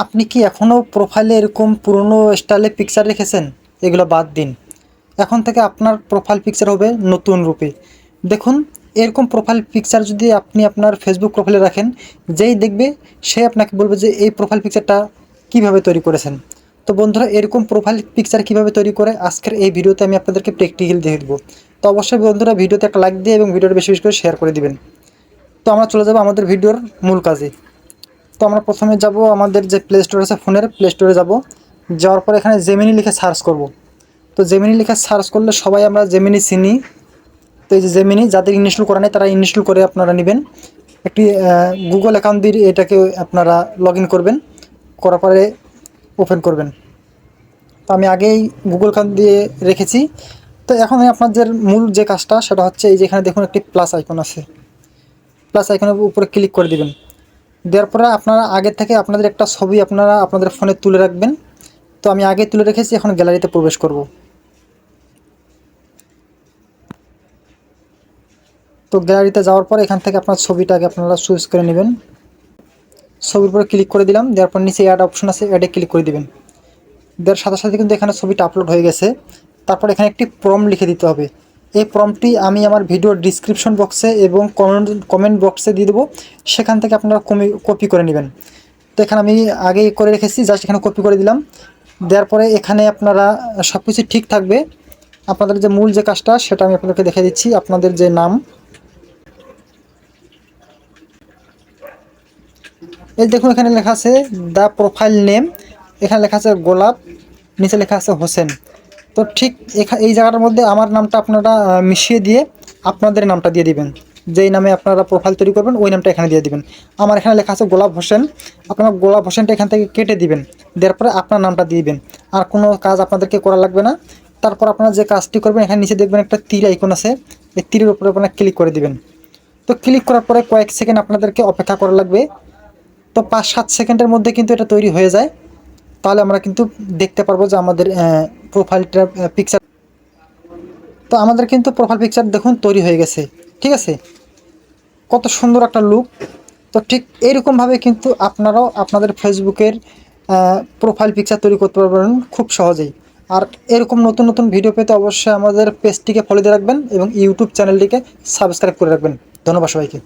আপনি কি এখনও প্রোফাইলে এরকম পুরনো স্টাইলে পিকচার রেখেছেন? এগুলো বাদ দিন। এখন থেকে আপনার প্রোফাইল পিকচার হবে নতুন রূপে। দেখুন, এরকম প্রোফাইল পিকচার যদি আপনি আপনার ফেসবুক প্রোফাইলে রাখেন, যেই দেখবে সে আপনাকে বলবে যে এই প্রোফাইল পিকচারটা কিভাবে তৈরি করেছেন। তো বন্ধুরা, এরকম প্রোফাইল পিকচার কিভাবে তৈরি করে আজকের এই ভিডিওতে আমি আপনাদেরকে প্র্যাকটিক্যাল দেখে দেবো। তো অবশ্যই বন্ধুরা, ভিডিওতে একটা লাইক দিয়ে এবং ভিডিওটা বেশি বেশি করে শেয়ার করে দিবেন। তো আমরা চলে যাবো আমাদের ভিডিওর মূল কাজে। তো আমরা প্রথমে যাব আমাদের যে প্লে স্টোর আছে, ফোনের প্লে স্টোরে যাব। যাওয়ার পর এখানে জেমিনি লিখে সার্চ করব। তো জেমিনি লিখে সার্চ করলে সবাই আমরা জেমিনি চিনি। তো এই যে জেমিনি, যাদের ইনস্টল করা নেই তারা ইনস্টল করে আপনারা নেবেন। একটি গুগল অ্যাকাউন্ট দিয়ে এটাকে আপনারা লগ ইন করবেন, করার পরে ওপেন করবেন। তো আমি আগেই গুগল অ্যাকাউন্ট দিয়ে রেখেছি। তো এখন আপনাদের মূল যে কাজটা সেটা হচ্ছে, এই যে এখানে দেখুন একটি প্লাস আইকন আছে, প্লাস আইকনের উপরে ক্লিক করে দিবেন। দেওয়ার পরে আপনারা আগে থেকে আপনাদের একটা ছবি আপনারা আপনাদের ফোনে তুলে রাখবেন। তো আমি আগে তুলে রেখেছি, এখন গ্যালারিতে প্রবেশ করব। তো গ্যালারিতে যাওয়ার পর এখান থেকে আপনার ছবিটাকে আপনারা চুজ করে নেবেন। ছবির উপরে ক্লিক করে দিলাম, দেওয়ার পর নিচে অ্যাড অপশন আছে, অ্যাডে ক্লিক করে দিবেন। দেওয়ার সাথে সাথে কিন্তু এখানে ছবিটা আপলোড হয়ে গেছে। তারপর এখানে একটি প্রম্পট লিখে দিতে হবে। এই প্রম্পটটি আমি আমার ভিডিওর ডিসক্রিপশন বক্সে এবং কমেন্ট বক্সে দিয়ে দেবো, সেখান থেকে আপনারা কপি করে নেবেন। তো এখানে আমি আগেই করে রেখেছি, জাস্ট এখানে কপি করে দিলাম। দেওয়ার পরে এখানে আপনারা সব কিছু ঠিক থাকবে। আপনাদের যে মূল যে কাজটা সেটা আমি আপনাদেরকে দেখে দিচ্ছি। আপনাদের যে নাম, এই দেখুন এখানে লেখা আছে দ্য প্রোফাইল নেম, এখানে লেখা আছে গোলাপ, নিচে লেখা আছে হোসেন। তো ঠিক এই জায়গাটার মধ্যে আমার নামটা আপনারা মিশিয়ে দিয়ে আপনাদের নামটা দিয়ে দিবেন। যেই নামে আপনারা প্রোফাইল তৈরি করবেন ওই নামটা এখানে দিয়ে দিবেন। আমার এখানে লেখা আছে গোলাপ হোসেন, আপনারা গোলাপ হোসেনটা এখান থেকে কেটে দিবেন। দেওয়ার পরে আপনার নামটা দিবেন। আর কোনো কাজ আপনাদেরকে করা লাগবে না। তারপর আপনারা যে কাজটি করবেন, এখানে নিচে দেখবেন একটা তীর আইকন আছে, এই তীরের উপরে আপনারা ক্লিক করে দিবেন। তো ক্লিক করার পরে কয়েক সেকেন্ড আপনাদেরকে অপেক্ষা করা লাগবে। তো 5-7 সেকেন্ডের মধ্যে কিন্তু এটা তৈরি হয়ে যায়। তাহলে আমরা কিন্তু দেখতে পারবো যে আমাদের প্রোফাইলটার পিকচার। তো আমাদের কিন্তু প্রোফাইল পিকচার দেখুন তৈরি হয়ে গেছে। ঠিক আছে, কত সুন্দর একটা লুক। তো ঠিক এইরকমভাবে কিন্তু আপনারাও আপনাদের ফেসবুকের প্রোফাইল পিকচার তৈরি করতে পারবেন খুব সহজেই। আর এরকম নতুন নতুন ভিডিও পেতে অবশ্যই আমাদের পেজটিকে ফলো দিয়ে রাখবেন এবং ইউটিউব চ্যানেলটিকে সাবস্ক্রাইব করে রাখবেন। ধন্যবাদ সবাইকে।